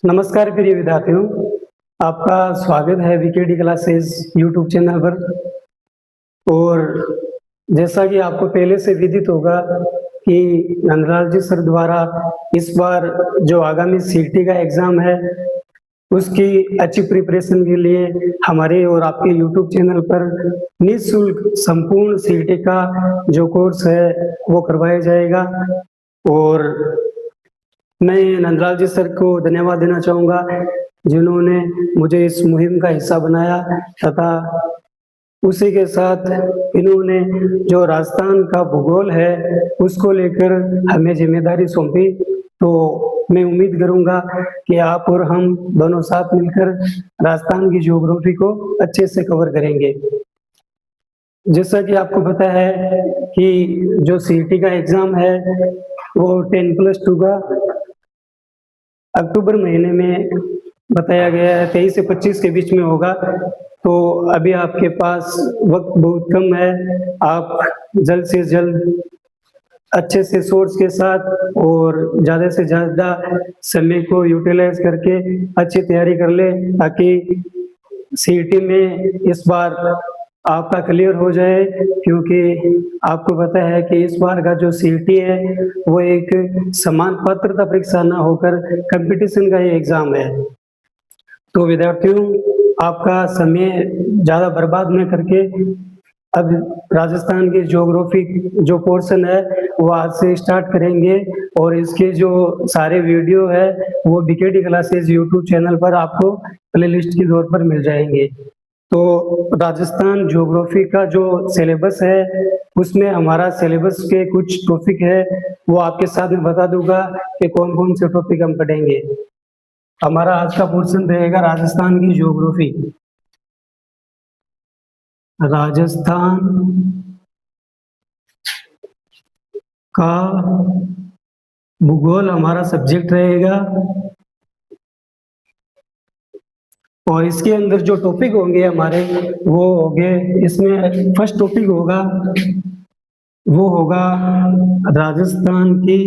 नमस्कार प्रिय विद्यार्थियों, आपका स्वागत है वीकेडी क्लासेस यूट्यूब चैनल पर। और जैसा कि आपको पहले से विदित होगा कि नंदलाल जी सर द्वारा इस बार जो आगामी सीईटी का एग्जाम है उसकी अच्छी प्रिपरेशन के लिए हमारे और आपके यूट्यूब चैनल पर निःशुल्क संपूर्ण सीईटी का जो कोर्स है वो करवाया जाएगा। और मैं नंदलाल जी सर को धन्यवाद देना चाहूँगा जिन्होंने मुझे इस मुहिम का हिस्सा बनाया तथा उसी के साथ इन्होंने जो राजस्थान का भूगोल है उसको लेकर हमें जिम्मेदारी सौंपी। तो मैं उम्मीद करूंगा कि आप और हम दोनों साथ मिलकर राजस्थान की ज्योग्राफी को अच्छे से कवर करेंगे। जैसा कि आपको पता है कि जो सीईटी का एग्जाम है वो 10+2 का अक्टूबर महीने में बताया गया है, 23 से 25 के बीच में होगा। तो अभी आपके पास वक्त बहुत कम है, आप जल्द से जल्द अच्छे से सोर्स के साथ और ज़्यादा से ज़्यादा समय को यूटिलाइज करके अच्छी तैयारी कर ले ताकि सीईटी में इस बार आपका क्लियर हो जाए। क्योंकि आपको पता है कि इस बार का जो सीईटी है वो एक समान पात्रता परीक्षा ना होकर कंपटीशन का ही एग्जाम है। तो विद्यार्थियों, आपका समय ज़्यादा बर्बाद न करके अब राजस्थान की ज्योग्राफी जो पोर्शन है वो आज से स्टार्ट करेंगे और इसके जो सारे वीडियो है वो वीकेडी क्लासेस यूट्यूब चैनल पर आपको प्लेलिस्ट के तौर पर मिल जाएंगे। तो राजस्थान ज्योग्राफी का जो सिलेबस है उसमें हमारा सिलेबस के कुछ टॉपिक है वो आपके साथ में बता दूंगा कि कौन कौन से टॉपिक हम पढ़ेंगे। हमारा आज का पोर्शन रहेगा राजस्थान की ज्योग्राफी। राजस्थान का भूगोल हमारा सब्जेक्ट रहेगा और इसके अंदर जो टॉपिक होंगे हमारे वो होंगे, इसमें फर्स्ट टॉपिक होगा वो होगा राजस्थान की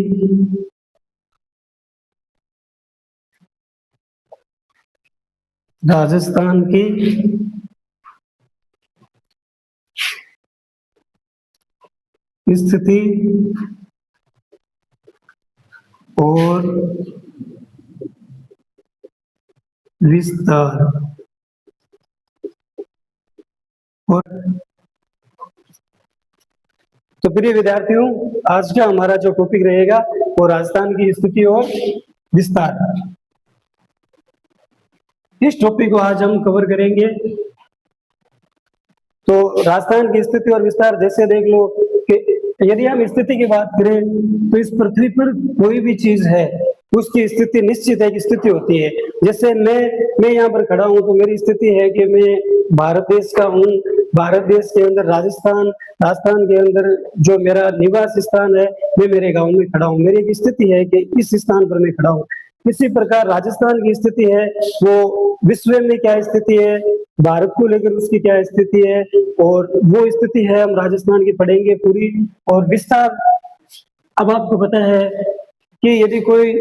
स्थिति और विस्तार। और तो प्रिय विद्यार्थियों, आज का हमारा जो टॉपिक रहेगा वो राजस्थान की स्थिति और विस्तार। इस टॉपिक को आज हम कवर करेंगे। तो राजस्थान की स्थिति और विस्तार, जैसे देख लो कि यदि हम स्थिति की बात करें तो इस पृथ्वी पर कोई भी चीज है उसकी स्थिति निश्चित है कि स्थिति होती है। जैसे मैं यहाँ पर खड़ा हूँ तो मेरी स्थिति है कि मैं भारत देश का हूँ। भारत देश के अंदर राजस्थान के अंदर जो मेरा निवास स्थान है मैं मेरे गांव में खड़ा हूँ। मेरी एक स्थिति है कि इस स्थान पर मैं खड़ा हूँ। इसी प्रकार राजस्थान की स्थिति है वो विश्व में क्या स्थिति है, भारत को लेकर उसकी क्या स्थिति है, और वो स्थिति है हम राजस्थान की पढ़ेंगे पूरी। और विस्तार, अब आपको पता है कि यदि कोई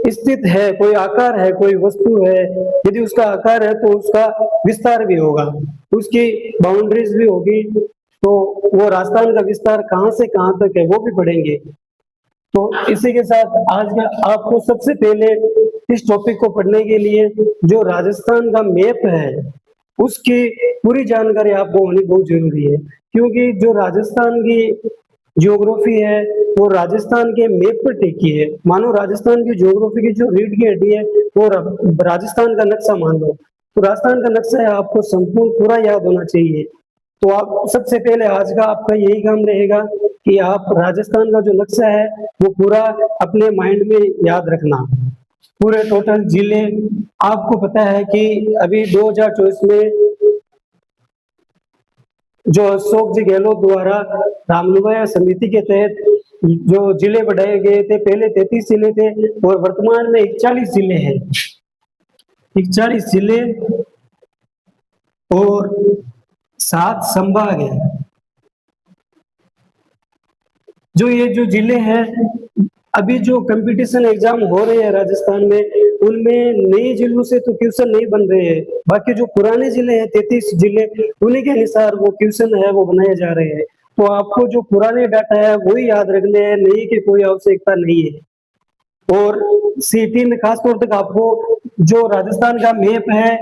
स्थित है, कोई आकार है, कोई वस्तु है, यदि उसका आकार है तो उसका विस्तार भी होगा, उसकी बाउंड्रीज भी होगी। तो वो राजस्थान का विस्तार कहाँ से कहाँ तक है वो भी पढ़ेंगे। तो इसी के साथ आज का आपको सबसे पहले इस टॉपिक को पढ़ने के लिए जो राजस्थान का मैप है उसकी पूरी जानकारी आपको होनी बहुत जरूरी है। क्योंकि जो राजस्थान की ज्योग्राफी है वो राजस्थान के मैप पर टिकी है। मानो राजस्थान की ज्योग्राफी की जो रीढ़ की हड्डी है वो राजस्थान का नक्शा मान लो। तो राजस्थान का नक्शा है आपको संपूर्ण पूरा याद होना चाहिए। तो आप सबसे पहले आज का आपका यही काम रहेगा कि आप राजस्थान का जो नक्शा है वो पूरा अपने माइंड में याद रखना। पूरे टोटल जिले, आपको पता है कि अभी 2024 में जो अशोक जी गहलोत द्वारा रामनुमाया समिति के तहत जो जिले बढ़ाए गए थे, पहले 33 जिले थे और वर्तमान में 41 जिले हैं। 41 जिले और 7 संभाग है। जो ये जो जिले हैं, अभी जो कंपटीशन एग्जाम हो रहे हैं राजस्थान में उनमें नए जिलों से तो क्वेश्चन नहीं बन रहे हैं, बाकी जो पुराने जिले हैं 33 जिले उन्हीं के अनुसार वो क्वेश्चन है वो बनाए जा रहे हैं। तो आपको जो पुराने डाटा है वही याद रखने हैं, नई की कोई आवश्यकता नहीं है। और सीटी में खासतौर तक आपको जो राजस्थान का मैप है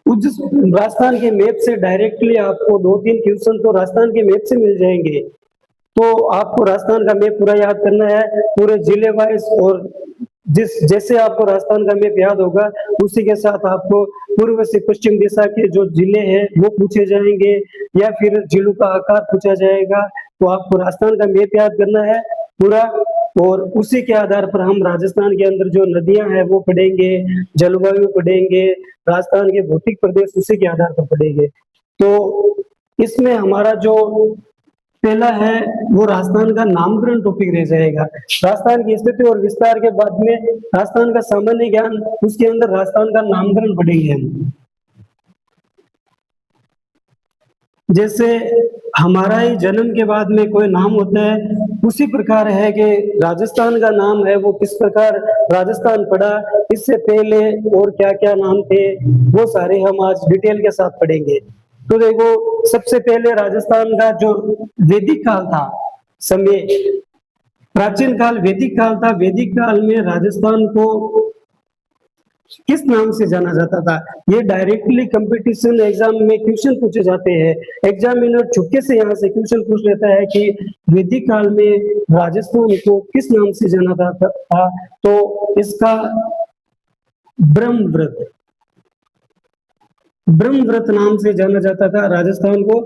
उस राजस्थान के मैप से डायरेक्टली आपको 2-3 क्वेश्चन तो राजस्थान के मैप से मिल जाएंगे। तो आपको राजस्थान का मैप पूरा याद करना है, पूरे जिले वाइज, और जैसे आपको राजस्थान का मैप याद होगा उसी के साथ आपको पूर्व से पश्चिम दिशा के जो जिले हैं वो पूछे जाएंगे या फिर जिलों का आकार पूछा जाएगा। तो आपको राजस्थान का मैप याद करना है पूरा, और उसी के आधार पर हम राजस्थान के अंदर जो नदियां हैं वो पढ़ेंगे, जलवायु पढ़ेंगे, राजस्थान के भौतिक प्रदेश उसी के आधार पर पढ़ेंगे। तो इसमें हमारा जो पहला है वो राजस्थान का नामकरण टॉपिक रह जाएगा। राजस्थान की स्थिति और विस्तार के बाद में राजस्थान का सामान्य ज्ञान, उसके अंदर राजस्थान का नामकरण पढ़ेंगे हम। जैसे हमारा ही जन्म के बाद में कोई नाम होता है, उसी प्रकार है कि राजस्थान का नाम है वो किस प्रकार राजस्थान पड़ा, इससे पहले और क्या क्या नाम थे वो सारे हम आज डिटेल के साथ पढ़ेंगे। तो देखो, सबसे पहले राजस्थान का जो वैदिक काल था, समय प्राचीन काल वैदिक काल था। वैदिक काल में राजस्थान को किस नाम से जाना जाता था? ये डायरेक्टली कंपटीशन एग्जाम में क्वेश्चन पूछे जाते हैं। एग्जामिनर चुपके से यहाँ से क्वेश्चन पूछ लेता है कि वैदिक काल में राजस्थान को किस नाम से जाना जाता था? तो इसका ब्रह्मव्रत नाम से जाना जाता था राजस्थान को।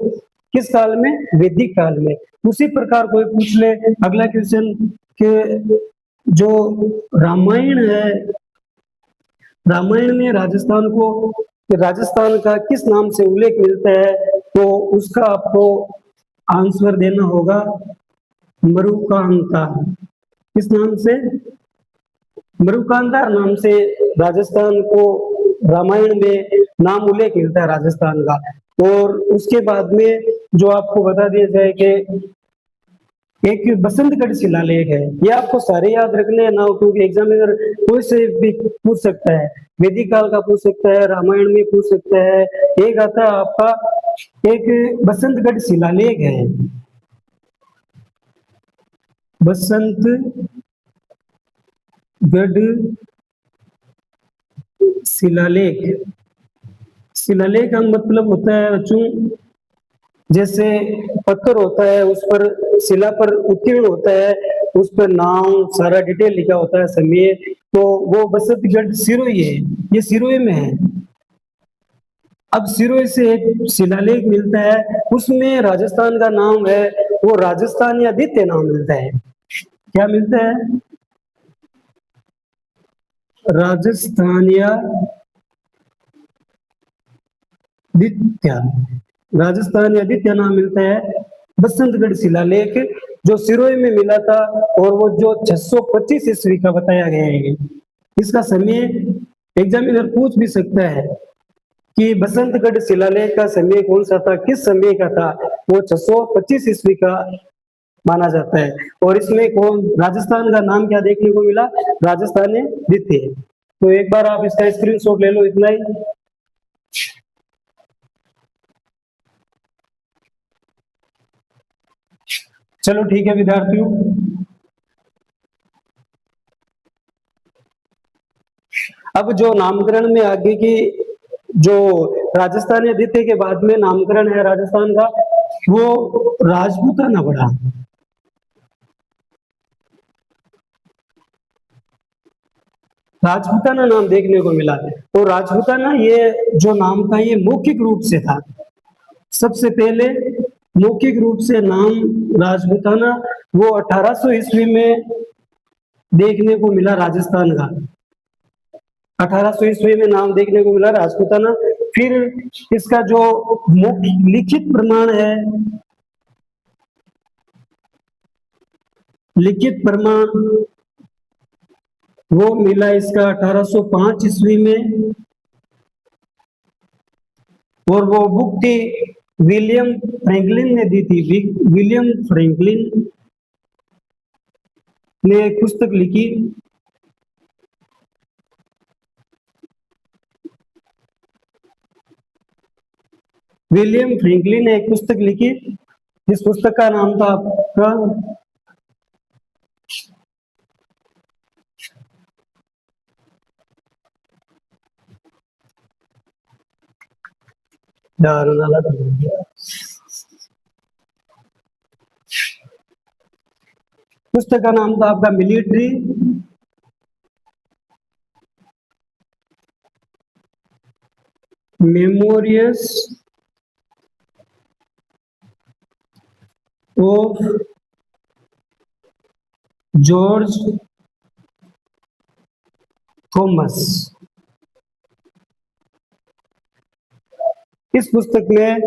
किस काल में? वैदिक काल में। उसी प्रकार कोई पूछ ले अगला क्वेश्चन के जो रामायण है, रामायण में राजस्थान का किस नाम से उल्लेख मिलता है? तो उसका आपको आंसर देना होगा मरुकांता। किस नाम से? मरुकांता नाम से राजस्थान को रामायण में नाम उल्लेख मिलता है राजस्थान का। और उसके बाद में जो आपको बता दिया जाए कि एक बसंतगढ़ शिलालेख है, ये आपको सारे याद रखने हैं ना, क्योंकि एग्जामिनर कोई से भी पूछ सकता है, वैदिक काल का पूछ सकता है, रामायण में पूछ सकता है। एक आता है आपका, एक बसंतगढ़ शिलालेख है, बसंतगढ़ शिलालेख। शिलालेख का मतलब होता है बच्चों, जैसे पत्थर होता है उस पर शिला पर उत्कीर्ण होता है, उस पर नाम सारा डिटेल लिखा होता है समय। तो वो बसंतगढ़ सिरोही है, ये सिरोही में है। अब सिरोही से एक शिलालेख मिलता है, उसमें राजस्थान का नाम है वो राजस्थानी आदित्य नाम मिलता है। क्या मिलता है? राजस्थानिया राजस्थानी आदित्य नाम मिलता है। बसंतगढ़ शिलालेख जो सिरोही में मिला था, और वो जो 625 ईस्वी का बताया गया है। इसका समय एग्जामिनर पूछ भी सकता है कि बसंतगढ़ शिलालेख का समय कौन सा था, किस समय का था? वो 625 ईस्वी का माना जाता है। और इसमें कौन राजस्थान का नाम क्या देखने को मिला? राजस्थानी आदित्य। तो एक बार आप इसका स्क्रीनशॉट ले लो, इतना ही। चलो ठीक है विद्यार्थियों, अब जो नामकरण में आगे की जो राजस्थानी आदित्य के बाद में नामकरण है राजस्थान का, वो राजपूताना पड़ा। राजपूताना नाम देखने को मिला। तो राजपूताना ये जो नाम था ये मौखिक रूप से था। सबसे पहले मौखिक रूप से नाम राजपूताना वो 1800 ईस्वी में देखने को मिला राजस्थान का। 1800 ईस्वी में नाम देखने को मिला राजपूताना। फिर इसका जो लिखित प्रमाण है, लिखित प्रमाण वो मिला इसका 1805 ईस्वी में, और वो बुक थी विलियम फ्रैंकलिन ने दी थी। विलियम फ्रैंकलिन ने एक पुस्तक लिखी विलियम फ्रैंकलिन ने एक पुस्तक लिखी, जिस पुस्तक का नाम था आपका पुस्तक का नाम था आपका military memories of George Thomas. इस पुस्तक में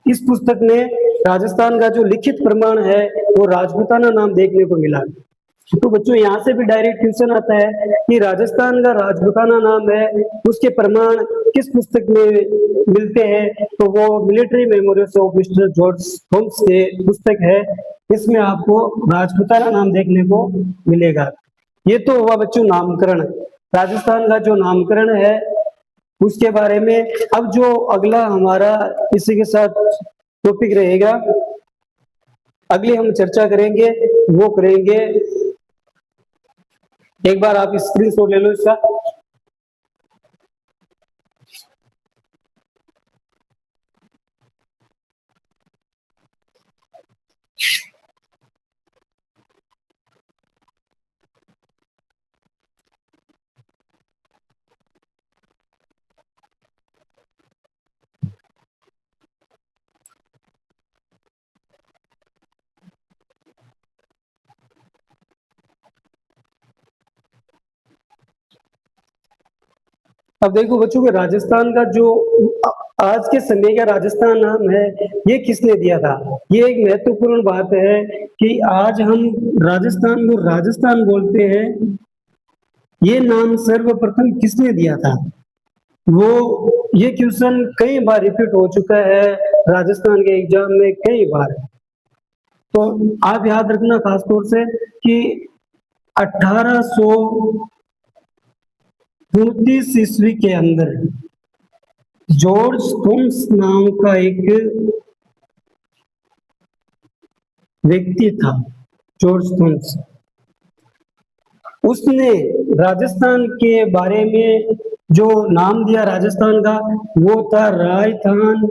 इस पुस्तक में राजस्थान का जो लिखित प्रमाण है वो राजपूताना नाम देखने को मिला। तो बच्चों यहाँ से भी डायरेक्ट क्वेश्चन आता है कि राजस्थान का राजपूताना नाम है, उसके प्रमाण किस पुस्तक में मिलते हैं? तो वो military memorials of mister George Thomas के पुस्तक है, इसमें आपको राजपूताना नाम देखने को मिलेगा। ये तो हुआ बच्चों नामकरण, राजस्थान का जो नामकरण है उसके बारे में। अब जो अगला हमारा इसी के साथ टॉपिक रहेगा, अगली हम चर्चा करेंगे वो करेंगे, एक बार आप स्क्रीनशॉट ले लो इसका। अब देखो बच्चों के राजस्थान का जो आज के समय का राजस्थान नाम है ये किसने दिया था? ये एक महत्वपूर्ण बात है कि आज हम राजस्थान को राजस्थान बोलते हैं, ये नाम सर्वप्रथम किसने दिया था? वो ये क्वेश्चन कई बार रिपीट हो चुका है राजस्थान के एग्जाम में कई बार। तो आप याद रखना खासतौर से कि 1829 ईस्वी के अंदर जॉर्ज थॉमस नाम का एक व्यक्ति था, जॉर्ज थॉमस, उसने राजस्थान के बारे में जो नाम दिया राजस्थान का वो था राजस्थान,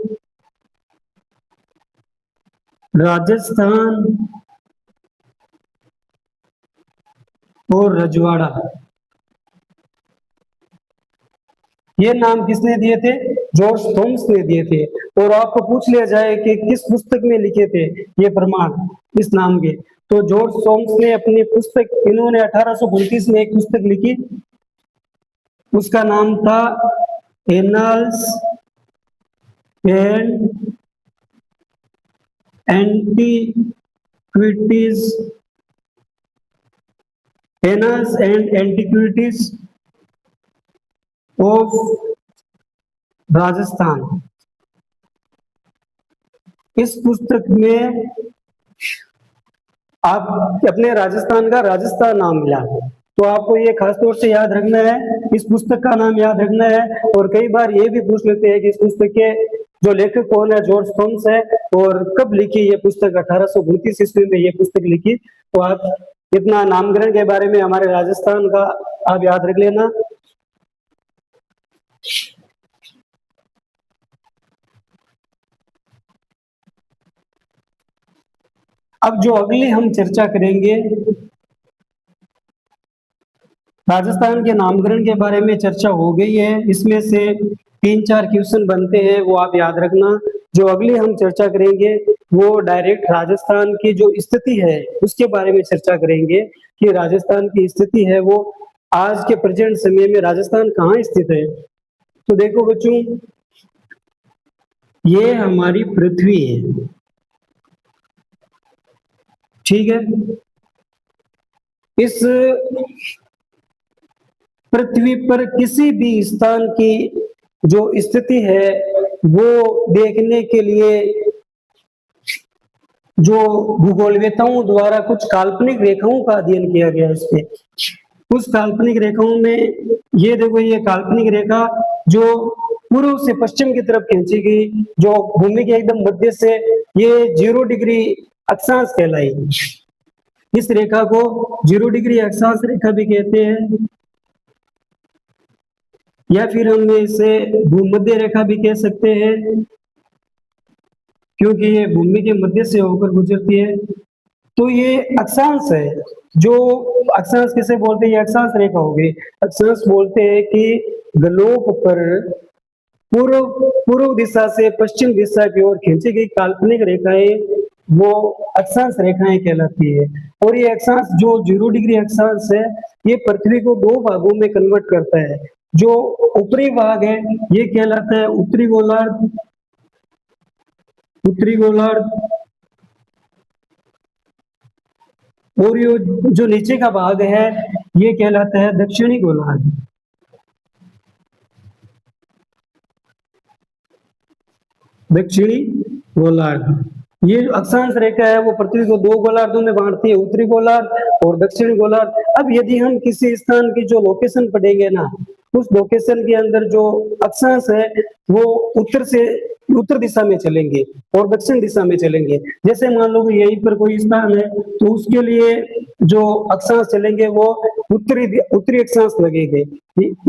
राजस्थान और रजवाड़ा। ये नाम किसने दिए थे? जॉर्ज थॉमस ने दिए थे। और आपको पूछ लिया जाए कि किस पुस्तक में लिखे थे ये प्रमाण इस नाम के, तो जॉर्ज थॉमस ने अपनी पुस्तक, इन्होंने 1835 में एक पुस्तक लिखी, उसका नाम था annals and antiquities, annals and antiquities of Rajasthan. इस पुस्तक में आप अपने राजस्थान का राजस्थान नाम मिला, तो आपको ये खासतौर से याद रखना है, इस पुस्तक का नाम याद रखना है। और कई बार ये भी पूछ लेते हैं कि इस पुस्तक के जो लेखक कौन है, जॉर्ज थॉमस है, और कब लिखी ये पुस्तक? 1829 ईस्वी में ये पुस्तक लिखी। तो आप इतना नामकरण के बारे में हमारे राजस्थान का आप याद रख लेना। अब जो अगली हम चर्चा करेंगे, राजस्थान के नामकरण के बारे में चर्चा हो गई है, इसमें से 3-4 क्वेश्चन बनते हैं, वो आप याद रखना। जो अगली हम चर्चा करेंगे वो डायरेक्ट राजस्थान की जो स्थिति है उसके बारे में चर्चा करेंगे कि राजस्थान की स्थिति है वो आज के प्रेजेंट समय में राजस्थान कहाँ स्थित है। तो देखो बच्चों, ये हमारी पृथ्वी है, ठीक है। इस पृथ्वी पर किसी भी स्थान की जो स्थिति है वो देखने के लिए जो भूगोलवेताओं द्वारा कुछ काल्पनिक रेखाओं का अध्ययन किया गया इस पे। उस काल्पनिक रेखाओं में ये देखो, ये काल्पनिक रेखा जो पूर्व से पश्चिम की तरफ खींची गई, जो भूमि के एकदम मध्य से, ये 0 डिग्री अक्षांश कहलाई। इस रेखा को 0 डिग्री अक्षांश रेखा भी कहते हैं, या फिर हम इसे भूमध्य रेखा भी कह सकते हैं, क्योंकि ये भूमि के मध्य से होकर गुजरती है। तो ये अक्षांश है। जो अक्षांश किसे बोलते हैं? ये अक्षांश रेखा हो गई। अक्षांश बोलते हैं कि गोलोक पर पूर्व दिशा से पश्चिम दिशा की ओर खींची गई काल्पनिक रेखाएं वो अक्षांश रेखाएं कहलाती है। और ये अक्षांश जो 0 डिग्री अक्षांश है, ये पृथ्वी को 2 भागों में कन्वर्ट करता है। जो ऊपरी भाग है ये कहलाता है उत्तरी गोलार्ध, और ये जो नीचे का भाग है ये कहलाता है दक्षिणी गोलार्ध। दक्षिणी गोलार्ध। ये अक्षांश रेखा है वो पृथ्वी को 2 गोलार्धों में बांटती है, उत्तरी गोलार्ध और दक्षिणी गोलार्ध। अब यदि हम किसी स्थान की जो लोकेशन पढ़ेंगे ना, उस लोकेशन के अंदर जो अक्षांश है वो उत्तर दिशा में चलेंगे और दक्षिण दिशा में चलेंगे। जैसे मान लो कि यहीं पर कोई स्थान है तो उसके लिए जो अक्षांश चलेंगे वो उत्तरी अक्षांश लगेंगे।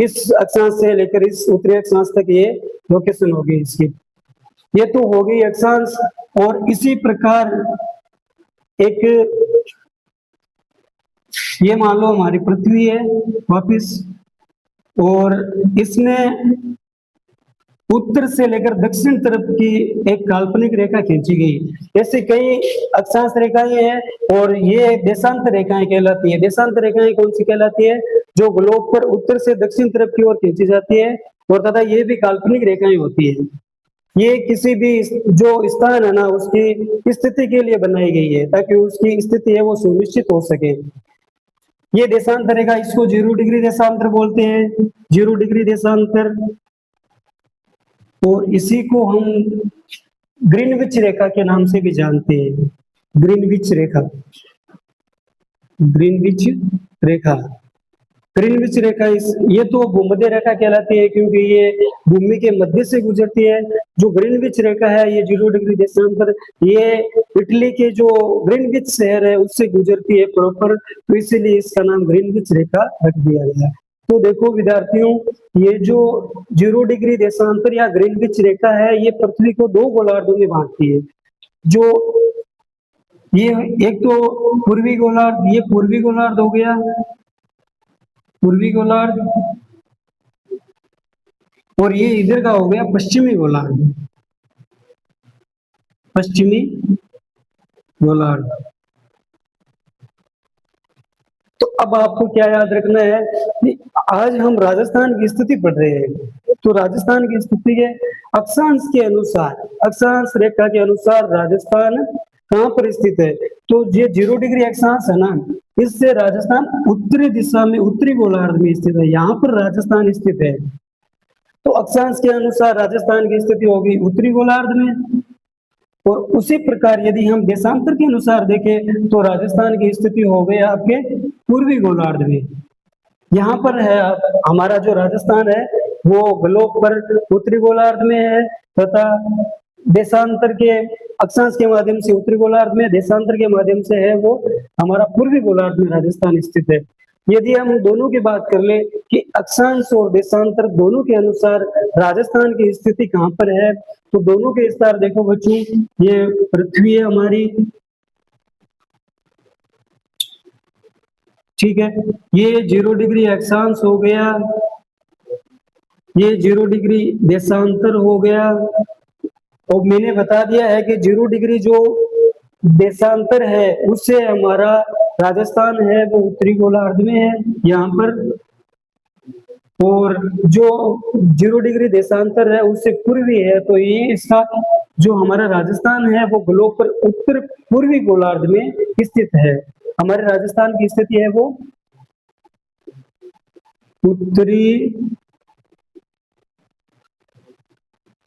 इस अक्षांश से लेकर इस उत्तरी अक्षांश तक ये लोकेशन होगी इसकी। ये तो हो गई अक्षांश। और इसी प्रकार एक ये मान लो हमारी पृथ्वी है वापिस, और इसमें उत्तर से लेकर दक्षिण तरफ की एक काल्पनिक रेखा खींची गई। ऐसे कई अक्षांश रेखाएं हैं और ये देशांतर रेखाएं कहलाती है। देशांतर रेखाएं कौन सी कहलाती है? जो ग्लोब पर उत्तर से दक्षिण तरफ की ओर खींची जाती है, और तथा ये भी काल्पनिक रेखाएं होती है। ये किसी भी जो स्थान है ना उसकी स्थिति के लिए बनाई गई है, ताकि उसकी स्थिति है वो सुनिश्चित हो सके। ये देशांतर रेखा, इसको 0 डिग्री देशांतर बोलते हैं, 0 डिग्री देशांतर। और इसी को हम ग्रीनविच रेखा के नाम से भी जानते हैं। ग्रीनविच रेखा, ग्रीनविच रेखा, ग्रीनविच रेखा ये तो भूमध्य रेखा कहलाती है, क्योंकि ये भूमि के मध्य से गुजरती है। जो ग्रीनविच रेखा है ये 0 डिग्री देशांतर, ये इटली के जो ग्रीनविच शहर है उससे गुजरती है प्रॉपर, तो इसीलिए इसका नाम ग्रीनविच रेखा रख दिया गया। तो देखो विद्यार्थियों, ये जो 0 डिग्री देशांतर या ग्रीनविच रेखा है ये पृथ्वी को 2 गोलार्धों में बांटती है। जो ये एक तो पूर्वी गोलार्ध, ये पूर्वी गोलार्ध हो गया, पूर्वी गोलार्ध, और ये इधर का हो गया पश्चिमी गोलार्ध, पश्चिमी गोलार्ध। तो अब आपको क्या याद रखना है कि आज हम राजस्थान की स्थिति पढ़ रहे हैं, तो राजस्थान की स्थिति के अक्षांश के अनुसार, अक्षांश रेखा के अनुसार राजस्थान कहाँ पर स्थित है? तो ये 0 डिग्री अक्षांश है ना, इससे राजस्थान उत्तरी दिशा में उत्तरी गोलार्ध में स्थित है। यहाँ पर राजस्थान स्थित है, तो अक्षांश के अनुसार राजस्थान की स्थिति होगी उत्तरी गोलार्ध में। और उसी प्रकार यदि हम देशांतर के अनुसार देखें तो राजस्थान की स्थिति हो गई आपके पूर्वी गोलार्ध में। यहाँ पर है हमारा जो राजस्थान है वो ग्लोब पर उत्तरी गोलार्ध में है, तथा देशांतर के अक्षांश के माध्यम से उत्तरी गोलार्ध में, देशांतर के माध्यम से है वो हमारा पूर्वी गोलार्ध में राजस्थान स्थित है। यदि हम दोनों की बात कर ले कि अक्षांश और देशांतर दोनों के अनुसार राजस्थान की स्थिति कहाँ पर है, तो दोनों के विस्तार देखो बच्चों, ये पृथ्वी है हमारी, ठीक है, ये 0 डिग्री अक्षांश हो गया, ये 0 डिग्री देशांतर हो गया। और मैंने बता दिया है कि 0 डिग्री जो देशांतर है उससे हमारा राजस्थान है वो उत्तरी गोलार्ध में है यहाँ पर, और जो 0 डिग्री देशांतर है उससे पूर्वी है, तो ये इसका जो हमारा राजस्थान है वो ग्लोब पर उत्तर पूर्वी गोलार्ध में स्थित है। हमारे राजस्थान की स्थिति है वो उत्तरी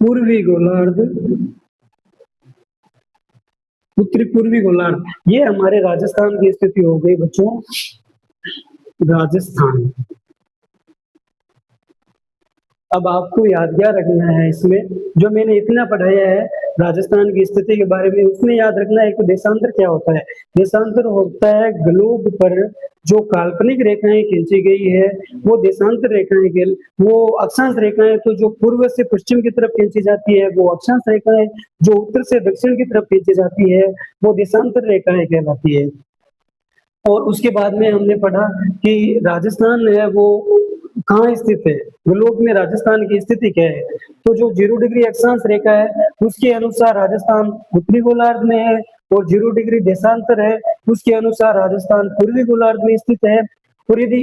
पूर्वी गोलार्ध, उत्तरी पूर्वी गोलार्ध, ये हमारे राजस्थान की स्थिति हो गई बच्चों, राजस्थान। अब आपको याद क्या रखना है इसमें, जो मैंने इतना पढ़ाया है राजस्थान की स्थिति के बारे में, उसमें याद रखना है कि देशांतर क्या होता है। देशांतर होता है ग्लोब पर जो काल्पनिक रेखाएं खींची गई है वो देशांतर रेखाएं के, वो अक्षांश रेखाएं तो जो पूर्व से पश्चिम की तरफ खींची जाती है वो अक्षांश रेखाएं, जो उत्तर से दक्षिण की तरफ खींची जाती है वो देशांतर रेखाएं कहलाती है। और उसके बाद में हमने पढ़ा कि राजस्थान है वो कहाँ स्थित है, ग्लोब में राजस्थान की स्थिति क्या है। तो जो 0 डिग्री अक्षांश रेखा है उसके अनुसार राजस्थान उत्तरी गोलार्ध में है, और 0 डिग्री देशांतर है उसके अनुसार राजस्थान पूर्वी गोलार्ध में स्थित है। और यदि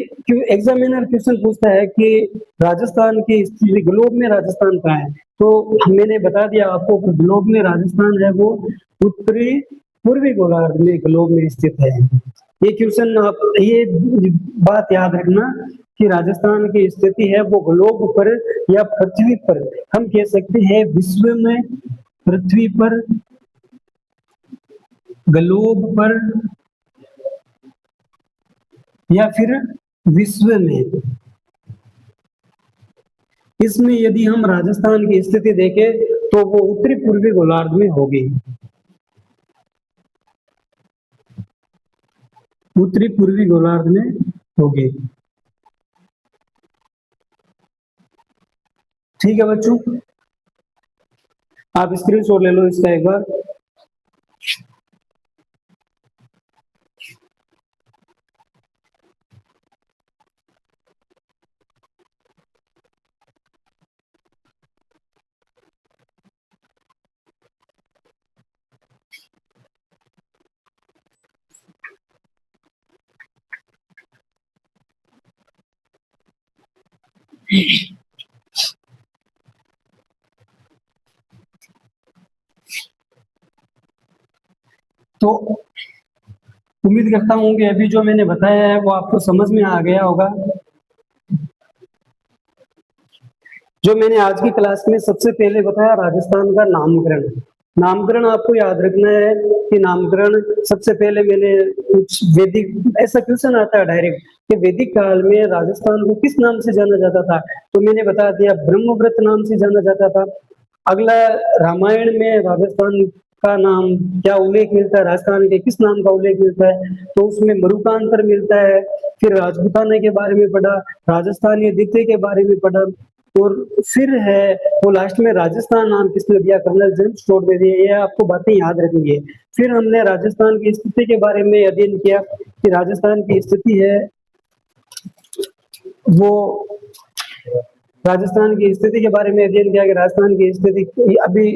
एग्जामिनर क्वेश्चन पूछता है कि राजस्थान की स्थिति ग्लोब में राजस्थान कहाँ है, तो मैंने बता दिया आपको ग्लोब में राजस्थान है वो उत्तरी पूर्वी गोलार्ध में ग्लोब में स्थित है। ये क्वेश्चन आप ये बात याद रखना कि राजस्थान की स्थिति है वो ग्लोब पर या पृथ्वी पर, हम कह सकते हैं विश्व में, पृथ्वी पर, ग्लोब पर या फिर विश्व में। इसमें यदि हम राजस्थान की स्थिति देखें तो वो उत्तरी पूर्वी गोलार्ध में होगी, उत्तरी पूर्वी गोलार्ध में होगी। ठीक है बच्चों, आप स्क्रीनशॉट ले लो इसका एक बार। तो उम्मीद करता हूं कि अभी जो मैंने बताया है वो आपको समझ में आ गया होगा। जो मैंने आज की क्लास में सबसे पहले बताया राजस्थान का नामकरण, नामकरण आपको याद रखना है कि नामकरण सबसे पहले मैंने कुछ वैदिक, ऐसा क्वेश्चन आता है डायरेक्ट कि वैदिक काल में राजस्थान को किस नाम से जाना जाता था, तो मैंने बता दिया ब्रह्मव्रत नाम से जाना जाता था। अगला रामायण में राजस्थान का नाम क्या उल्लेख मिलता है, राजस्थान के किस नाम का उल्लेख मिलता है, तो उसमें मरुकांतर मिलता है। फिर राजपूताना के बारे में पढ़ा, राजस्थानी द्वितीय के बारे में पढ़ा, और फिर है वो लास्ट में राजस्थान नाम किसने दिया, कर्नल जेम्स टोड ने दिया। ये आपको बातें याद रखनी है। फिर हमने राजस्थान की स्थिति के बारे में अध्ययन किया कि राजस्थान की स्थिति है वो, राजस्थान की स्थिति के बारे में अध्ययन किया कि राजस्थान की स्थिति अभी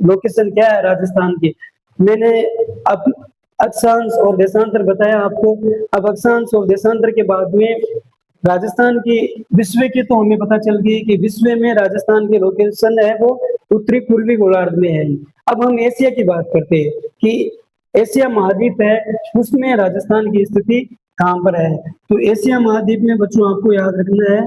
लोकेशन क्या है राजस्थान की। मैंने अब अक्षांश और देशांतर बताया आपको। अब अक्षांश और देशांतर के बाद में राजस्थान की विश्व की तो हमें पता चल गई कि विश्व में राजस्थान की लोकेशन है वो उत्तरी पूर्वी गोलार्ध में है। अब हम एशिया की बात करते हैं कि एशिया महाद्वीप है उसमें राजस्थान की स्थिति कहां पर है। तो एशिया महाद्वीप में बच्चों आपको याद रखना है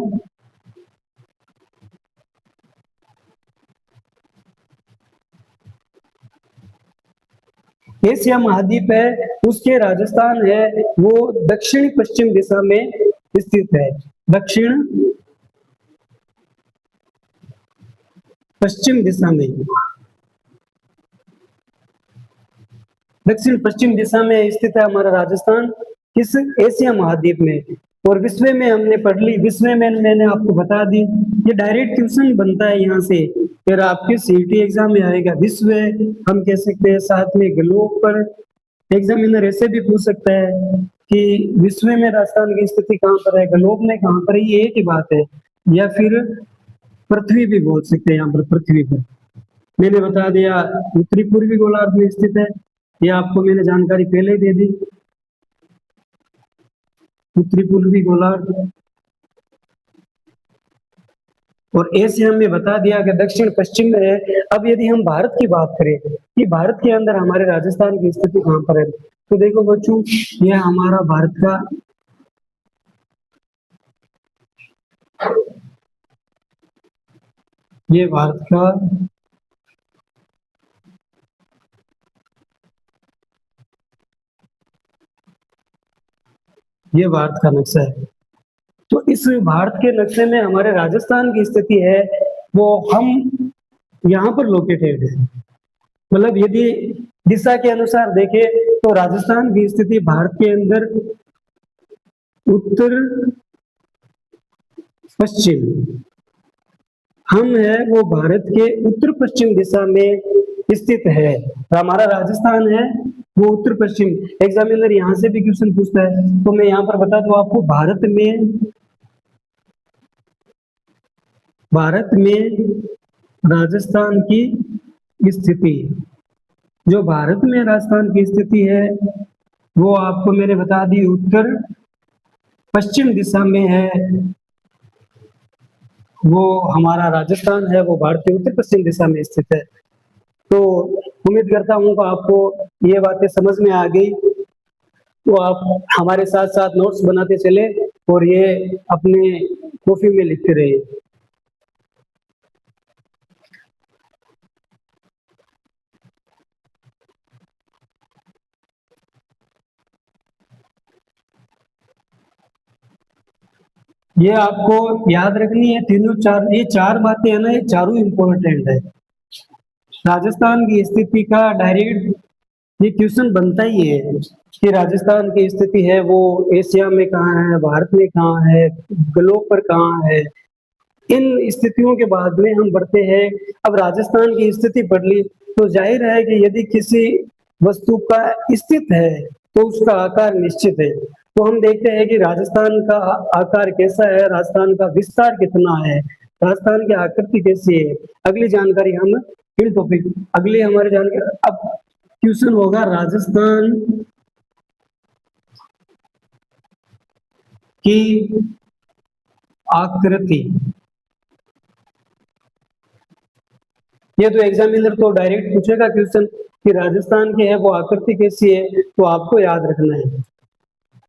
एशिया महाद्वीप है उसके राजस्थान है वो दक्षिण पश्चिम दिशा में स्थित है, दक्षिण पश्चिम दिशा में, दक्षिण पश्चिम दिशा में स्थित है हमारा राजस्थान किस एशिया महाद्वीप में। और विश्व में हमने पढ़ ली, विश्व में मैंने आपको बता दी, ये डायरेक्ट क्वेश्चन बनता है यहाँ से, फिर आपके सीईटी एग्जाम में आएगा विश्व, हम कह सकते हैं साथ में ग्लोब पर। एग्जामिनर ऐसे भी पूछ सकता है कि विश्व में राजस्थान की स्थिति कहाँ पर है, ग्लोब में कहाँ पर है, ये एक ही बात है। या फिर पृथ्वी भी बोल सकते हैं, यहाँ पर पृथ्वी पर मैंने बता दिया उत्तरी पूर्वी गोलार्ध में स्थित है, ये आपको मैंने जानकारी पहले ही दे दी, उत्तरी पूर्वी गोलार्ध। और एशिया में बता दिया कि दक्षिण पश्चिम में है। अब यदि हम भारत की बात करें कि भारत के अंदर हमारे राजस्थान की स्थिति कहां पर है, तो देखो बच्चों यह हमारा भारत का ये भारत का ये भारत का नक्शा है। तो इस भारत के नक्शे में हमारे राजस्थान की स्थिति है वो हम यहाँ पर लोकेटेड है। मतलब यदि दिशा के अनुसार देखें तो राजस्थान की स्थिति भारत के अंदर उत्तर पश्चिम, हम है वो भारत के उत्तर पश्चिम दिशा में स्थित है। हमारा राजस्थान है वो उत्तर पश्चिम। एग्जामिनर यहाँ से भी क्वेश्चन पूछता है तो मैं यहाँ पर बता दूं आपको, भारत में राजस्थान की स्थिति, जो भारत में राजस्थान की स्थिति है वो आपको मैंने बता दी उत्तर पश्चिम दिशा में है। वो हमारा राजस्थान है वो भारत के उत्तर पश्चिम दिशा में स्थित है। तो उम्मीद करता हूँ कि आपको ये बातें समझ में आ गई। तो आप हमारे साथ साथ नोट्स बनाते चले और ये अपने कॉपी में लिखते रहे। ये आपको याद रखनी है, तीनों चार, ये चार बातें है ना, ये चारों इम्पोर्टेंट है। राजस्थान की स्थिति का डायरेक्ट ये क्वेश्चन बनता ही है कि राजस्थान की स्थिति है वो एशिया में कहाँ है, भारत में कहाँ है, ग्लोब पर कहाँ है। इन स्थितियों के बाद में हम बढ़ते हैं। अब राजस्थान की स्थिति पढ़ ली तो जाहिर है कि यदि किसी वस्तु का स्थित है तो उसका आकार निश्चित है। तो हम देखते हैं कि राजस्थान का आकार कैसा है, राजस्थान का विस्तार कितना है, राजस्थान की आकृति कैसी है। अगली जानकारी हम इन टॉपिक, अगली हमारी जानकारी, अब क्वेश्चन होगा राजस्थान की आकृति। ये तो एग्जामिनर तो डायरेक्ट पूछेगा क्वेश्चन कि राजस्थान की है वो आकृति कैसी है, तो आपको याद रखना है।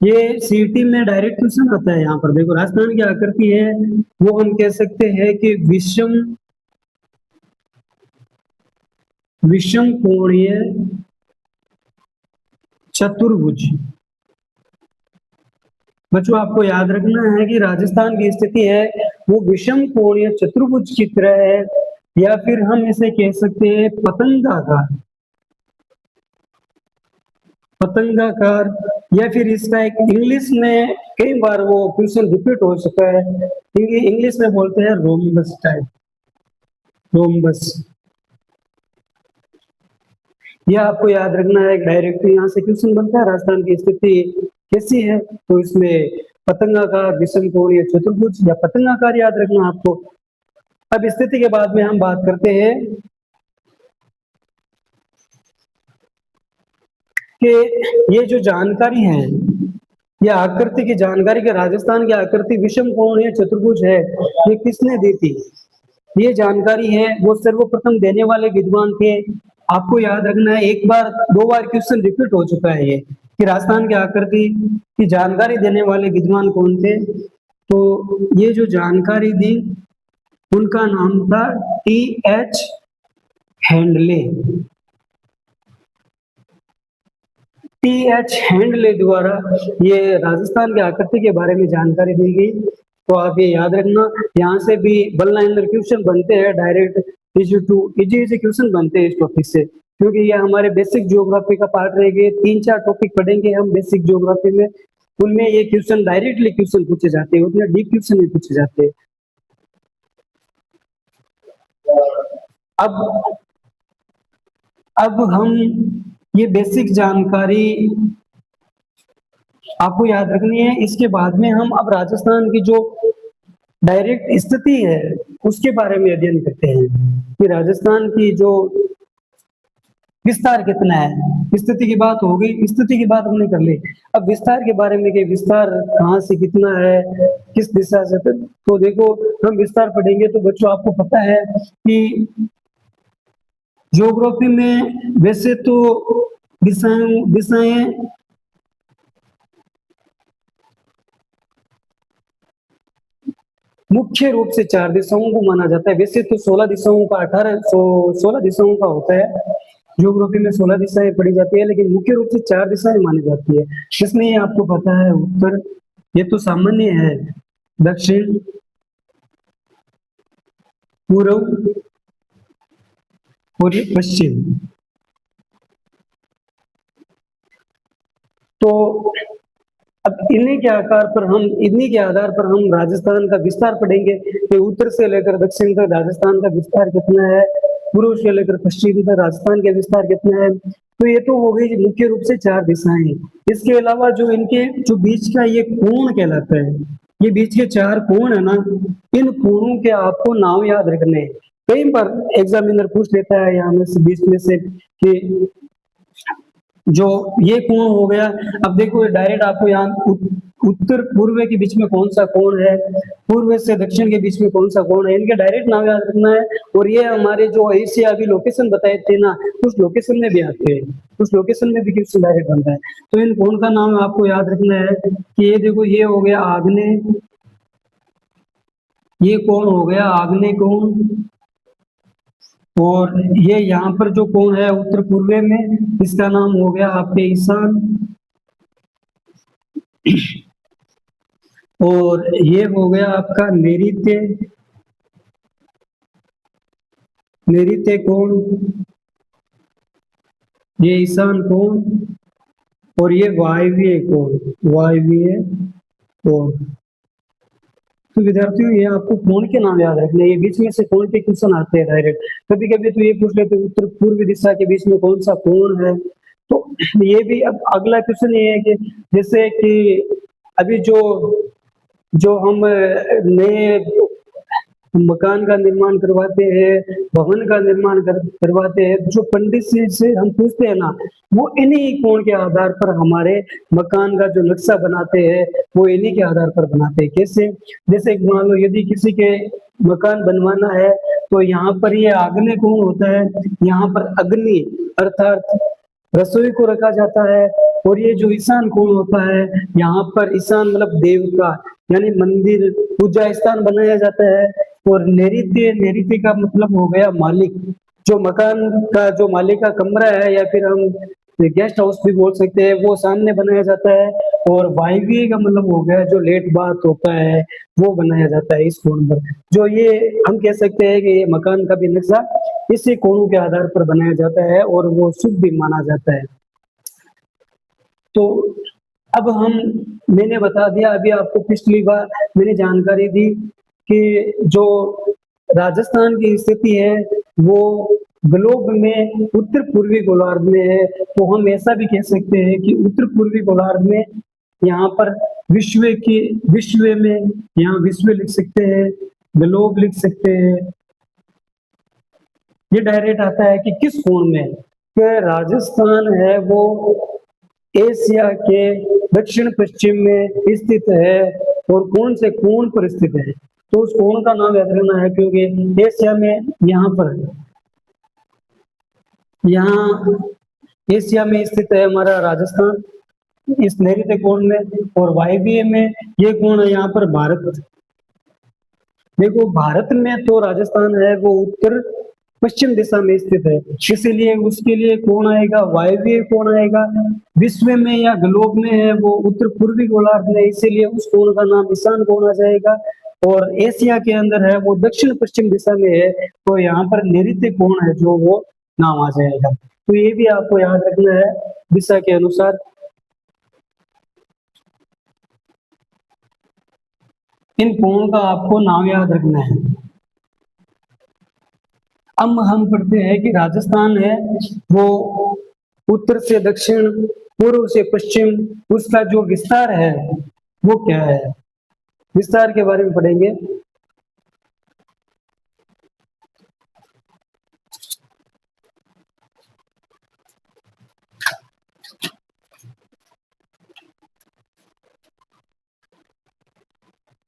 ये सीटी में डायरेक्ट क्वेश्चन आता है। यहाँ पर देखो, राजस्थान की आकृति है वो हम कह सकते हैं कि विषम कोणीय चतुर्भुज। बच्चों आपको याद रखना है कि राजस्थान की स्थिति है वो विषम कोणीय चतुर्भुज की तरह है, या फिर हम इसे कह सकते हैं पतंगाकार, या फिर इसका एक इंग्लिश में कई बार वो क्वेश्चन रिपीट हो चुका है, इंग्लिश में बोलते हैं रोम्बस टाइप, रोम्बस। यह आपको याद रखना है। डायरेक्ट यहाँ से क्वेश्चन बनता है राजस्थान की स्थिति कैसी है, तो इसमें पतंगाकार, विषम कोणीय चतुर्भुज या पतंगाकार याद रखना आपको। अब स्थिति के बाद में हम बात करते हैं कि ये जो जानकारी है, ये आकृति की जानकारी के राजस्थान की आकृति विषम कोणीय चतुर्भुज है, ये किसने दी थी? ये जानकारी है वो सर्वप्रथम देने वाले विद्वान थे। आपको याद रखना है, एक बार दो बार क्वेश्चन रिपीट हो चुका है ये कि राजस्थान की आकृति की जानकारी देने वाले विद्वान कौन थे। तो ये जो जानकारी दी उनका नाम था T.H. हैंडले। T.H. हैंडले द्वारा ये राजस्थान की आकृति के बारे में जानकारी दी गई। तो आप ये याद रखना, यहाँ से भी वन लाइनर क्वेश्चन बनते हैं, डायरेक्ट इजी क्वेश्चन बनते हैं इस टॉपिक से, क्योंकि ये हमारे बेसिक ज्योग्राफी का पार्ट रहेंगे। 3-4 टॉपिक पढ़ेंगे हम बेसिक ज्योग्राफी में, उनमें ये क्वेश्चन डायरेक्टली क्वेश्चन पूछे जाते हैं, उतने डीप क्वेश्चन नहीं पूछे जाते। अब हम ये बेसिक जानकारी आपको याद रखनी है। इसके बाद में हम अब राजस्थान की जो डायरेक्ट स्थिति है उसके बारे में अध्ययन करते हैं कि राजस्थान की जो विस्तार कितना है। स्थिति की बात हो गई, स्थिति की बात हमने कर ली। अब विस्तार के बारे में कि विस्तार कहाँ से कितना है, किस दिशा से, तो देखो हम विस्तार पढ़ेंगे तो बच्चों आपको पता है कि ज्योग्राफी में वैसे तो दिशाएं मुख्य रूप से 4 दिशाओं को माना जाता है। वैसे तो 16 दिशाओं का 16 दिशाओं का होता है, ज्योग्राफी में 16 दिशाएं पढ़ी जाती है, लेकिन मुख्य रूप से 4 दिशाएं मानी जाती है। जिसमें ये आपको पता है उत्तर, ये तो सामान्य है, दक्षिण, पूर्व और ये पश्चिम। तो अब इन्हीं के आधार पर हम राजस्थान का विस्तार पढ़ेंगे कि उत्तर से लेकर दक्षिण तक राजस्थान का विस्तार कितना है, पूर्व से लेकर पश्चिम तक राजस्थान का विस्तार कितना है। तो ये तो हो गई मुख्य रूप से 4 दिशाएं। इसके अलावा जो इनके जो बीच का ये कोण कहलाता है, ये बीच के 4 कोण है ना, इन कोणों के आपको नाम याद रखने हैं। कई बार एग्जामिनर पूछ लेता है यहाँ में से बीच में से कि जो ये कोण हो गया, अब देखो डायरेक्ट आपको यहाँ उत्तर पूर्व के बीच में कौन सा कोण है, पूर्व से दक्षिण के बीच में कौन सा कोण है, इनके डायरेक्ट नाम याद रखना है। और ये हमारे जो एशिया अभी लोकेशन बताए थे ना, उस लोकेशन में भी आते हैं, उस लोकेशन में भी क्वेश्चन डायरेक्ट बनता है। तो इन कोण का नाम आपको याद रखना है कि ये देखो, ये हो गया आग्नेय, ये कोण हो गया आग्नेय कोण, और ये यहाँ पर जो कोण है उत्तर पूर्व में, इसका नाम हो गया आपके ईशान, और ये हो गया आपका नैऋत्य, नैऋत्य कोण, ये ईशान कोण, और ये वायव्य कोण, वायव्य कोण। तो विद्यार्थियों ये आपको कोण के नाम याद रखने, ये बीच में से कोण के क्वेश्चन आते हैं डायरेक्ट। कभी कभी तो ये पूछ लेते हैं उत्तर पूर्व दिशा के बीच में कौन सा कोण है। तो ये भी, अब अगला क्वेश्चन ये है कि जैसे कि अभी जो जो हम नए मकान का निर्माण करवाते हैं, भवन का निर्माण करवाते हैं, जो पंडित से हम पूछते हैं ना, वो इन्हीं कोण के आधार पर हमारे मकान का जो नक्शा बनाते हैं, वो इन्हीं के आधार पर बनाते हैं। कैसे? जैसे मान लो यदि किसी के मकान बनवाना है, तो यहाँ पर ये आग्नेय कोण होता है, यहाँ पर अग्नि अर्थात रसोई को रखा जाता है, और ये जो ईशान कोण होता है, यहाँ पर ईशान मतलब देव का यानी मंदिर पूजा स्थान बनाया जाता है। और नैऋत्य, नैऋत्य का मतलब हो गया मालिक, जो मकान का जो मालिक का कमरा है, या फिर हम गेस्ट हाउस भी बोल सकते हैं, वो सामने बनाया जाता है। और वायव्य का मतलब हो गया जो लेट बाथ होता है, वो बनाया जाता है इस कोण पर। जो ये हम कह सकते हैं कि ये मकान का भी नक्शा इसी कोणों के आधार पर बनाया जाता है, और वो शुभ भी माना जाता है। तो अब मैंने बता दिया, अभी आपको पिछली बार मैंने जानकारी दी कि जो राजस्थान की स्थिति है वो ग्लोब में उत्तर पूर्वी गोलार्ध में है। तो हम ऐसा भी कह सकते हैं कि उत्तर पूर्वी गोलार्ध में यहाँ पर विश्व में, यहाँ विश्व लिख सकते हैं, ग्लोब लिख सकते हैं। ये डायरेक्ट आता है कि किस कोण में, कि राजस्थान है वो एशिया के दक्षिण पश्चिम में स्थित है, और कौन से कोण पर स्थित है। तो उस कोण का नाम याद रखना है, क्योंकि एशिया में यहाँ पर, यहाँ एशिया में स्थित है हमारा राजस्थान, इस नैऋत्य कोण में, और वायव्य में ये कोण है यहाँ पर भारत। देखो भारत में तो राजस्थान है वो उत्तर पश्चिम दिशा में स्थित है, इसीलिए उसके लिए कौन आएगा, वायव्य कोण आएगा। विश्व में या ग्लोब में है वो उत्तर पूर्वी गोलार्ध में, इसीलिए उस कोण का नाम ईशान कोण आ जाएगा। और एशिया के अंदर है वो दक्षिण पश्चिम दिशा में है, तो यहाँ पर नैऋत्य कोण है जो वो नाम आ जाएगा। तो ये भी आपको याद रखना है दिशा के अनुसार। इन कोणों का आपको नाम याद रखना है। अब हम पढ़ते हैं कि राजस्थान है वो उत्तर से दक्षिण, पूर्व से पश्चिम, उसका जो विस्तार है वो क्या है, विस्तार के बारे में पढ़ेंगे।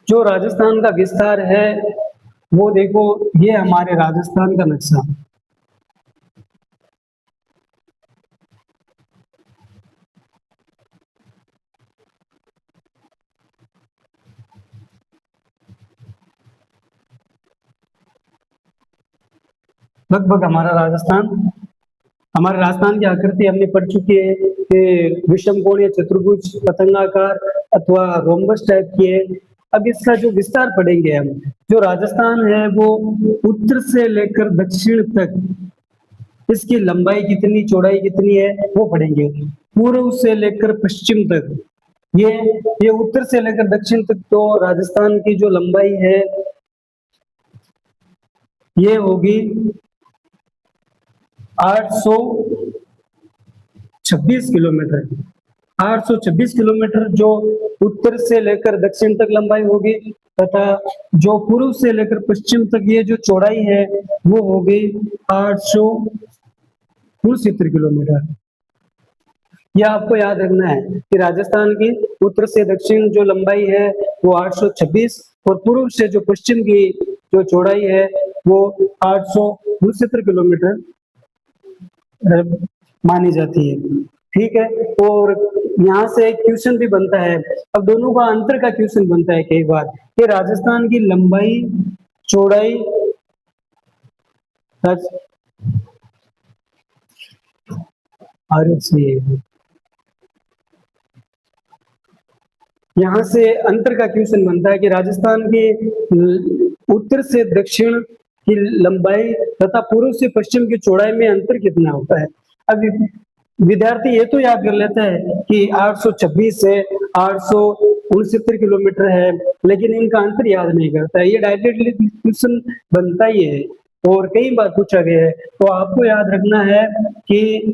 जो राजस्थान का विस्तार है वो देखो, ये हमारे राजस्थान का नक्शा, लगभग हमारे राजस्थान की आकृति हमने पढ़ चुकी है कि विषम कोणीय चतुर्भुज, पतंगाकार अथवा रोम्बस टाइप की है। अब इसका जो विस्तार पढ़ेंगे हम, जो राजस्थान है वो उत्तर से लेकर दक्षिण तक इसकी लंबाई कितनी, चौड़ाई कितनी है वो पढ़ेंगे। पूर्व से लेकर पश्चिम तक, ये उत्तर से लेकर दक्षिण तक तो राजस्थान की जो लंबाई है ये होगी 826 किलोमीटर। 826 किलोमीटर जो उत्तर से लेकर दक्षिण तक लंबाई होगी, तथा जो पूर्व से लेकर पश्चिम तक ये जो चौड़ाई है वो होगी 869 किलोमीटर। यह आपको याद रखना है कि राजस्थान की उत्तर से दक्षिण जो लंबाई है वो 826 और पूर्व से जो पश्चिम की जो चौड़ाई है वो 869 किलोमीटर मानी जाती है। ठीक है, और यहाँ से एक क्वेश्चन भी बनता है, अब दोनों का अंतर का क्वेश्चन बनता है कई बार कि राजस्थान की लंबाई चौड़ाई यहाँ से अंतर का क्वेश्चन बनता है कि राजस्थान के उत्तर से दक्षिण की लंबाई तथा पूर्व से पश्चिम की चौड़ाई में अंतर कितना होता है। अब विद्यार्थी ये तो याद कर लेता है कि 826 से 869 किलोमीटर है, लेकिन इनका अंतर याद नहीं करता है। ये डायरेक्टली क्वेश्चन बनता ही है और कई बार पूछा गया है। तो आपको याद रखना है कि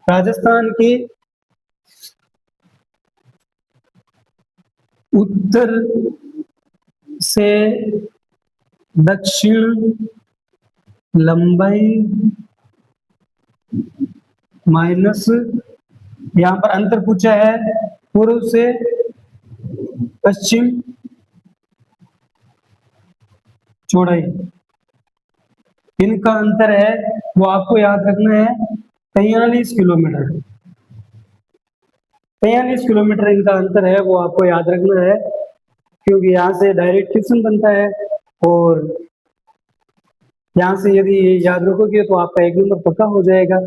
राजस्थान की उत्तर से दक्षिण लंबाई माइनस, यहाँ पर अंतर पूछा है पूर्व से पश्चिम चौड़ाई, इनका अंतर है वो आपको याद रखना है 43 किलोमीटर। 43 किलोमीटर इनका अंतर है वो आपको याद रखना है, क्योंकि यहाँ से डायरेक्ट क्वेश्चन बनता है और यहाँ से यदि याद रखोगे तो आपका 1 नंबर पक्का हो जाएगा।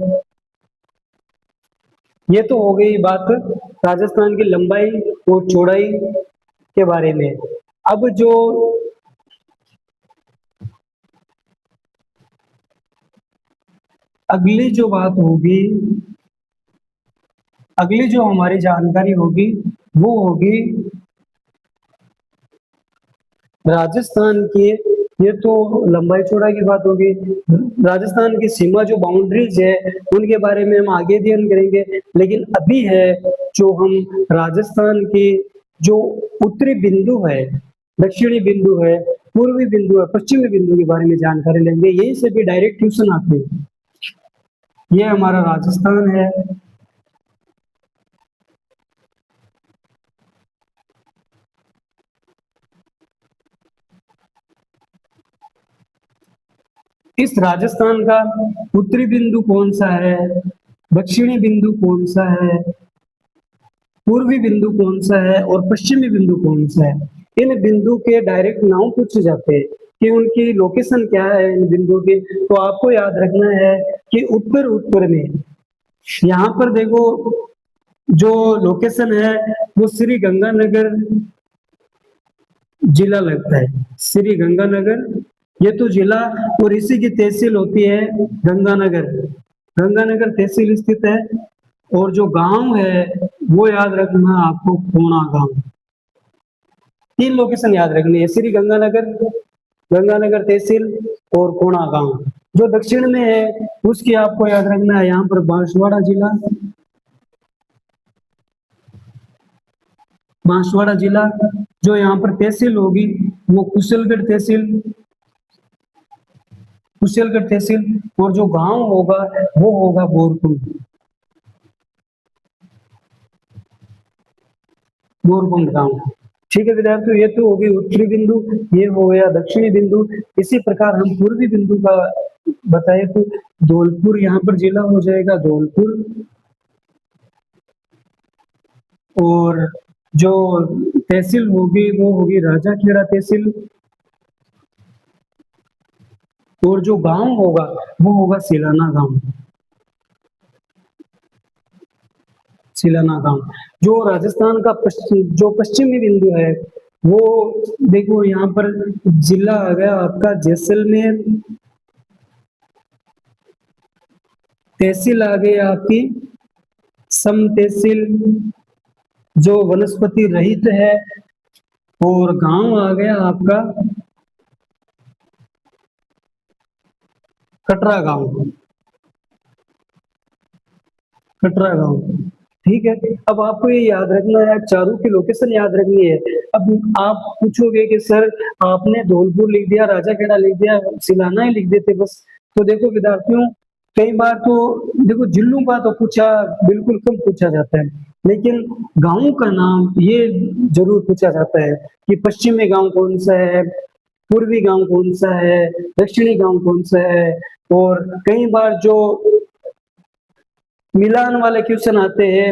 ये तो हो गई बात राजस्थान की लंबाई और चौड़ाई के बारे में। अब जो अगली जो बात होगी, अगली जो हमारी जानकारी होगी वो होगी राजस्थान की, ये तो लंबाई चौड़ाई की बात होगी। राजस्थान की सीमा जो बाउंड्रीज है उनके बारे में हम आगे अध्ययन करेंगे, लेकिन अभी है जो हम राजस्थान की जो उत्तरी बिंदु है, दक्षिणी बिंदु है, पूर्वी बिंदु है, पश्चिमी बिंदु के बारे में जानकारी लेंगे। यही से भी डायरेक्ट क्वेश्चन आते हैं। ये हमारा राजस्थान है, इस राजस्थान का उत्तरी बिंदु कौन सा है, दक्षिणी बिंदु कौन सा है, पूर्वी बिंदु कौन सा है और पश्चिमी बिंदु कौन सा है। इन बिंदु के डायरेक्ट नाम पूछे जाते हैं कि उनकी लोकेशन क्या है इन बिंदु की। तो आपको याद रखना है कि उत्तर में यहाँ पर देखो जो लोकेशन है वो श्री गंगानगर जिला लगता है। श्री गंगानगर ये तो जिला और इसी की तहसील होती है गंगानगर। गंगानगर तहसील स्थित है और जो गांव है वो याद रखना आपको कोणा गांव। 3 लोकेशन याद रखनी है, श्री गंगानगर, गंगानगर तहसील और कोणा गांव। जो दक्षिण में है उसकी आपको याद रखना है यहाँ पर बांसवाड़ा जिला, बांसवाड़ा जिला। जो यहाँ पर तहसील होगी वो कुशलगढ़ तहसील, कुशलगढ़ तहसील। और जो गांव होगा वो होगा बोरकुंड, बोरकुंड गांव। ठीक है विद्यार्थियों, ये तो हो गई उत्तरी बिंदु, ये हो गया दक्षिणी बिंदु। इसी प्रकार हम पूर्वी बिंदु का बताए तो धौलपुर यहाँ पर जिला हो जाएगा धौलपुर, और जो तहसील होगी वो होगी राजाखेड़ा तहसील, और जो गांव होगा वो होगा सिलाना गांव। सिलाना गांव जो राजस्थान का जो पश्चिमी बिंदु है वो देखो यहाँ पर जिला आ गया आपका जैसलमेर, तहसील आ गई आपकी सम तहसील जो वनस्पति रहित है, और गांव आ गया आपका कटरा गांव। कटरा गांव ठीक है। अब आपको ये याद रखना है, चारों की लोकेशन याद रखनी है। अब आप पूछोगे कि सर आपने धौलपुर लिख दिया, राजाखेड़ा लिख दिया, सिलाना ही लिख देते बस। तो देखो विद्यार्थियों कई बार तो देखो जिलों का तो पूछा बिल्कुल कम पूछा जाता है, लेकिन गांव का नाम ये जरूर पूछा जाता है कि पश्चिमी गांव कौन सा है, पूर्वी गांव कौन सा है, दक्षिणी गांव कौन सा है। और कई बार जो मिलान वाले क्वेश्चन आते हैं,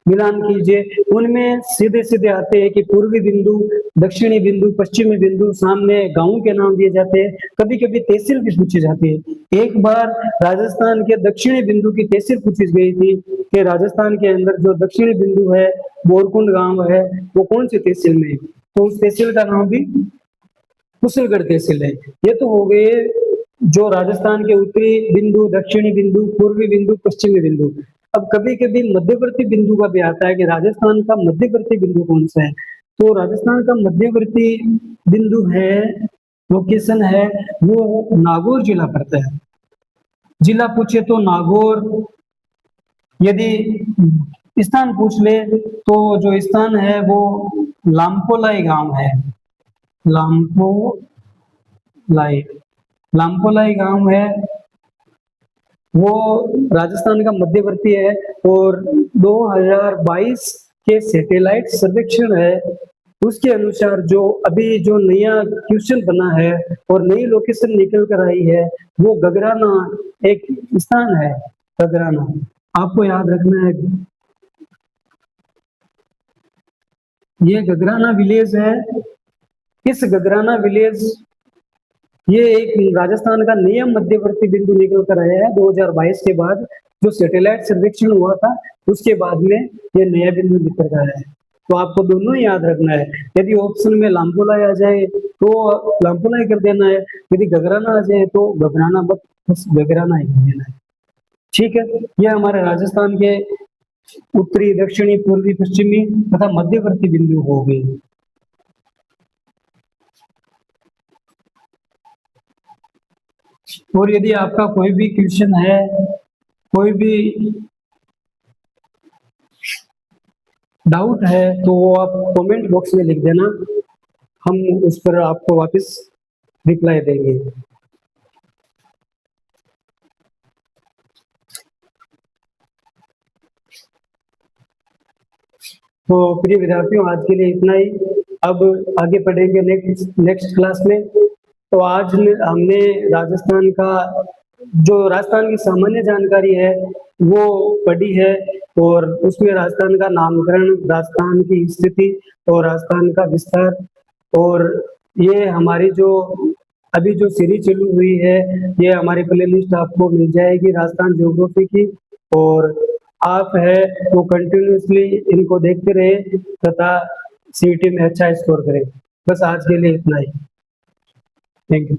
मिलान कीजिए, उनमें सीधे सीधे आते हैं कि पूर्वी बिंदु, दक्षिणी बिंदु, पश्चिमी बिंदु, सामने गांव के नाम दिए जाते हैं। कभी कभी तहसील भी पूछी जाती है। एक बार राजस्थान के दक्षिणी बिंदु की तहसील पूछी गई थी कि राजस्थान के अंदर जो दक्षिणी बिंदु है बोरकुंड गांव है वो कौन सी तहसील में है, तो उस तहसील का नाम भी कुशलगढ़ तहसील है। ये तो हो गए जो राजस्थान के उत्तरी बिंदु, दक्षिणी बिंदु, पूर्वी बिंदु, पश्चिमी बिंदु। अब कभी कभी मध्यवर्ती बिंदु का भी आता है कि राजस्थान का मध्यवर्ती बिंदु कौन सा है, तो राजस्थान का मध्यवर्ती बिंदु है, लोकेशन है वो नागौर जिला पड़ता है। जिला पूछे तो नागौर, यदि स्थान पूछ ले तो जो स्थान है वो लामपोलाई गांव है। लामपोलाई गांव है वो राजस्थान का मध्यवर्ती है। और 2022 के सैटेलाइट सर्वेक्षण है उसके अनुसार जो अभी जो नया क्वेश्चन बना है और नई लोकेशन निकल कर आई है वो गगराना एक स्थान है। गगराना आपको याद रखना है, ये गगराना विलेज है। इस गगराना विलेज ये एक राजस्थान का नियम मध्यवर्ती बिंदु निकल कर आया है 2022 के बाद जो सैटेलाइट सर्वेक्षण हुआ था उसके बाद में ये नया बिंदु निकल कर आया है। तो आपको दोनों ही याद रखना है। यदि ऑप्शन में लामपोलाई आ जाए तो लामपोलाई कर देना है, यदि गगराना आ जाए तो गगराना बस गगराना ही कर देना है। ठीक है, ये हमारे राजस्थान के उत्तरी, दक्षिणी, पूर्वी, पश्चिमी तथा मध्यवर्ती बिंदु हो गए। और यदि आपका कोई भी क्वेश्चन है, कोई भी डाउट है तो वो आप कमेंट बॉक्स में लिख देना, हम उस पर आपको वापस रिप्लाई देंगे। तो प्रिय विद्यार्थियों आज के लिए इतना ही, अब आगे पढ़ेंगे नेक्स्ट क्लास में। तो आज हमने राजस्थान का जो राजस्थान की सामान्य जानकारी है वो पढ़ी है, और उसमें राजस्थान का नामकरण, राजस्थान की स्थिति और राजस्थान का विस्तार, और ये हमारी जो अभी जो सीरीज चालू हुई है ये हमारी प्लेलिस्ट आपको मिल जाएगी राजस्थान ज्योग्राफी की, और आप है वो कंटिन्यूसली इनको देखते रहे तथा सीईटी में अच्छा स्कोर करें। बस आज के लिए इतना ही। Thank you.